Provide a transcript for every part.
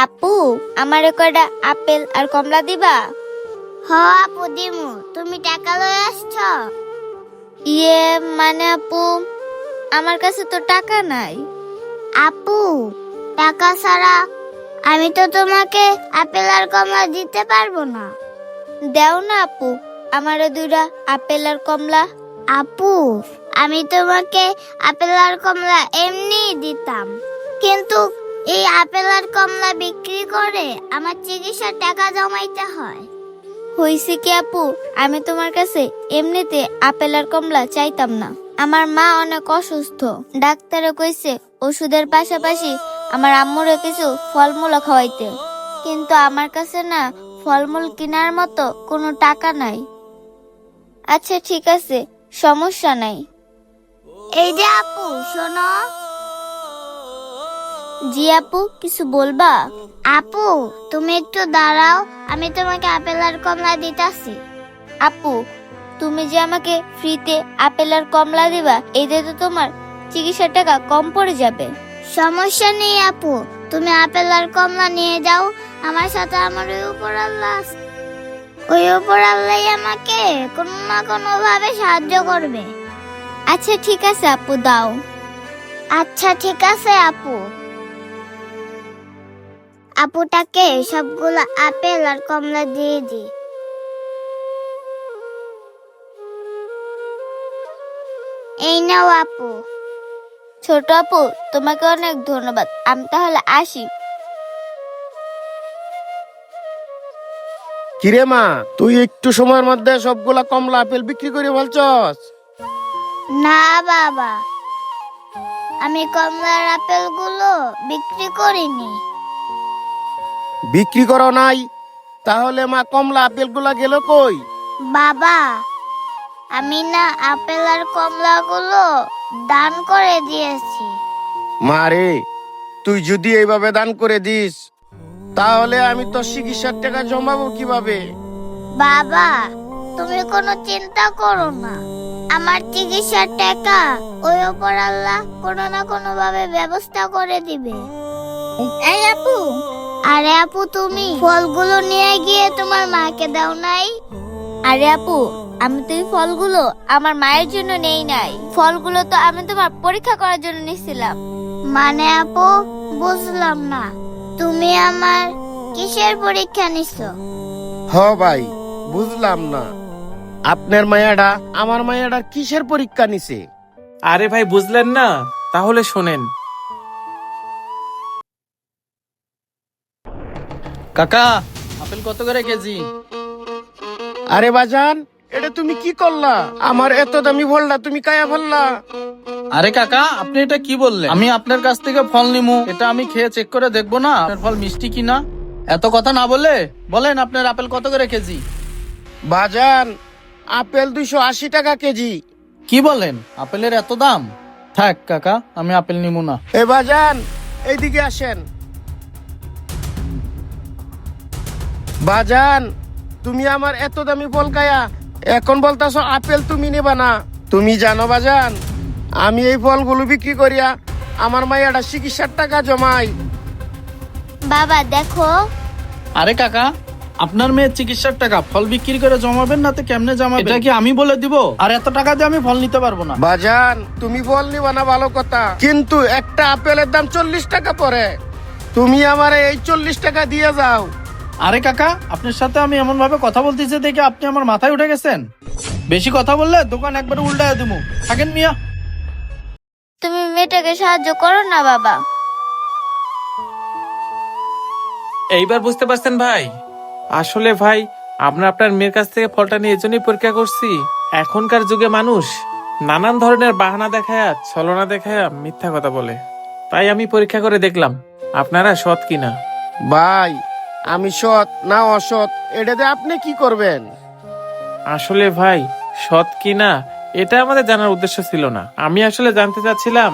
আপু, আমারে কয়টা আপেল আর কমলা দিবা? হ আপু দিমু, তুমি টাকা লয়ে আসছো? ইয়ে মানে আপু, আমার কাছে তো টাকা নাই। আপু টাকা ছাড়া আমি তো তোমাকে আপেল আর কমলা দিতে পারবো না। দেও না আপু, আমারে দুইটা আপেল আর কমলা। আপু আমি তোমাকে আপেল আর কমলা এমনি দিতাম, কিন্তু এই আপেল আর কমলা বিক্রি করে আমার চিকিৎসার টাকা জমাইতে হয়। হইছে কি আপু, আমি তোমার কাছে এমনিতে আপেল আর কমলা চাইতাম না। আমার মা অনেক অসুস্থ, ডাক্তারে কইছে ওষুধের পাশাপাশি আমার আম্মুরে কিছু ফলমূল খাওয়াইতে, কিন্তু আমার কাছে না ফলমূল কেনার মতো কোনো টাকা নাই। আচ্ছা ঠিক আছে, সমস্যা নাই। এই যে আপু শোনো। জি আপু, কিছু বলবা? আপু তুমি একটু দাঁড়াও, আমি তোমাকে আপেল আর কমলা দিতাছি। আপু, তুমি যে আমাকে ফ্রিতে আপেল আর কমলা দিবা, এতে তো তোমার চিকিৎসার টাকা কম পড়ে যাবে। সমস্যা নেই আপু, তুমি আপেল আর কমলা নিয়ে যাও। আমার সাথে আমার ওই উপর আল্লাহ আছে। ওই উপর আল্লাহ আমাকে কোনো না কোনো ভাবে সাহায্য করবে। আচ্ছা ঠিক আছে আপু, দাও। আচ্ছা ঠিক আছে আপু। আপুটাকে সবগুলো আপেল আর কমলা দিয়ে দি। এই নাও আপু। ছোট আপু, তোমাকে অনেক ধন্যবাদ, আমি তাহলে আসি। কিরে মা, তুই একটু সময়ের মধ্যে সবগুলা কমলা আপেল বিক্রি করে ফেলছস? না বাবা, আমি কমলার আপেলগুলো বিক্রি করিনি। বিক্রি করো নাই? তাহলে মা কমলা আপেল গুলা গেল কই? বাবা, আমি না আপেল আর কমলাগুলো দান করে দিয়েছি। মা রে, তুই যদি এইভাবে দান করে দিস, তাহলে আমি তো চিকিৎসার টাকা জমাবো কিভাবে? বাবা তুমি কোনো চিন্তা করো না, আমার চিকিৎসার টাকা ওই উপর আল্লাহ কোনো না কোনো ভাবে ব্যবস্থা করে দিবে। এই আপু, আরে আপু তুমি ফলগুলো নিয়ে গিয়ে তোমার মাকে দাও নাই? আরে আপু, আমি তো এই ফলগুলো আমার মায়ের জন্য নেই নাই, ফলগুলো তো আমি তোমার পরীক্ষা করার জন্য নিছিলাম। মানে আপু বুঝলাম না, তুমি আমার কিসের পরীক্ষা নিছো? হ ভাই, বুঝলাম না। আপনার মায়াডা আমার মায়াডার কিসের পরীক্ষা নিছে? আরে ভাই, বুঝলেন না? তাহলে শোনেন। কাকা, আপেল কত করে কেজি? আরে বাজান, এটা তুমি কি করলা? আমার এত দামি ফলটা তুমি কায়া ফেললা। আরে কাকা, আপনি এটা কি বললেন? আমি আপনার কাছ থেকে ফল নিমু, এটা আমি খেয়ে চেক করে দেখবো না আপনার ফল মিষ্টি কিনা? এত কথা না বলে বলেন আপনার আপেল কত করে কেজি? বাজান, আপেল 280 টাকা কেজি। কি বলেন, আপেলের এত দাম? থাক কাকা, আমি আপেল নিমু না। এ বাজান, এইদিকে আসেন। বাজান, তুমি আমার এত দামি ফল খায়া এখন বলতাছো আপেল তুমি নেবা না। তুমি জানো বাজান, আমি এই ফলগুলো বিক্রি করিয়া আমার মায়েরা চিকিৎসার টাকা জমাই। বাবা দেখো। আরে কাকা, আপনার মেয়ের চিকিৎসার টাকা ফল বিক্রি করে জমাবেন না তো কেমনে জমাবেন? এটা কি আমি বলে দিব? আর এত টাকা দিয়ে আমি ফল নিতে পারবো না। বাজান, তুমি ফল নিবা না ভালো কথা, কিন্তু একটা আপেলের দাম 40 টাকা পড়ে। তুমি আমারে এই 40 টাকা দিয়ে যাও। আরে কাকা, আপনার সাথে আমি এমন ভাবে কথা বলতেছি দেখে আপনি আমার মাথায় উঠে গেছেন। বেশি কথা বললে দোকান একবারে উল্টায় দেবো। থাকেন মিয়া। তুমি মেয়েটাকে সাহায্য করো না বাবা। এইবার বুঝতে পারছেন ভাই? আসলে ভাই, আমরা আপনার মেয়ের কাছ থেকে ফলটা নিয়ে এজন্যই পরীক্ষা করছি। এখনকার যুগে মানুষ নানান ধরনের বাহানা দেখায়া, ছলনা দেখায়া মিথ্যা কথা বলে। তাই আমি পরীক্ষা করে দেখলাম আপনারা সৎ কিনা। ভাই, আমি সৎ না অসৎ এটাতে আপনি কি করবেন? আসলে ভাই, সৎ কিনা এটা আমাদের জানার উদ্দেশ্য ছিল না। আমি আসলে জানতে চাচ্ছিলাম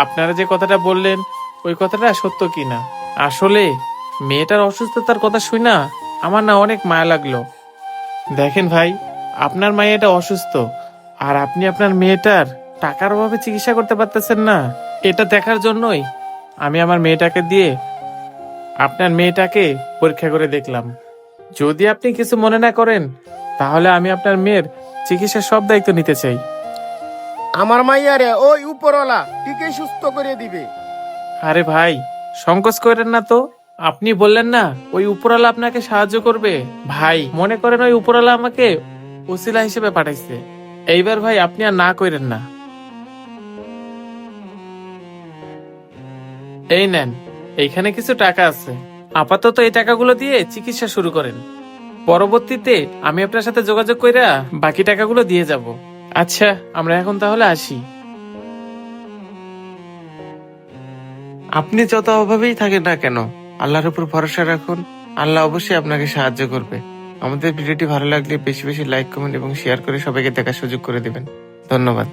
আপনারা যে কথাটা বললেন ওই কথাটা সত্য কিনা। আসলে মেয়েটার অসুস্থতার কথা শুনা আমার না অনেক মায়া লাগলো। দেখেন ভাই, আপনার মেয়েটা অসুস্থ আর আপনি আপনার মেয়েটার টাকার অভাবে চিকিৎসা করতে পারতেছেন না। এটা দেখার জন্যই আমি আমার মেয়েটাকে দিয়ে আপনার মেয়েটাকে পরীক্ষা করে দেখলাম। যদি আপনি কিছু মনে না করেন তাহলে আমি আপনার মেয়ের চিকিৎসার সব দায়িত্ব নিতে চাই। আমার মাইয়ারে ওই উপরওয়ালা ঠিকই সুস্থ করে দিবে। আরে ভাই, সংকোচ করেন না তো। আপনি বললেন না ওই উপরওয়ালা আপনাকে সাহায্য করবে। ভাই মনে করেন ওই উপরওয়ালা আমাকে উসিলা হিসেবে পাঠাইছে। এইবার ভাই আপনি আর না করেন না। এই নেন, এইখানে কিছু টাকা আছে। আপাতত এই টাকাগুলো দিয়ে চিকিৎসা শুরু করেন। পরবর্তীতে আমি আপনার সাথে যোগাযোগ কইরা বাকি টাকাগুলো দিয়ে যাব। আচ্ছা, আমরা এখন তাহলে আসি। আপনি যত অভাবেই থাকেন না কেন, আল্লাহর উপর ভরসা রাখুন। আল্লাহ অবশ্যই আপনাকে সাহায্য করবে। আমাদের ভিডিওটি ভালো লাগলে বেশি বেশি লাইক, কমেন্ট এবং শেয়ার করে সবাইকে দেখার সুযোগ করে দিবেন। ধন্যবাদ।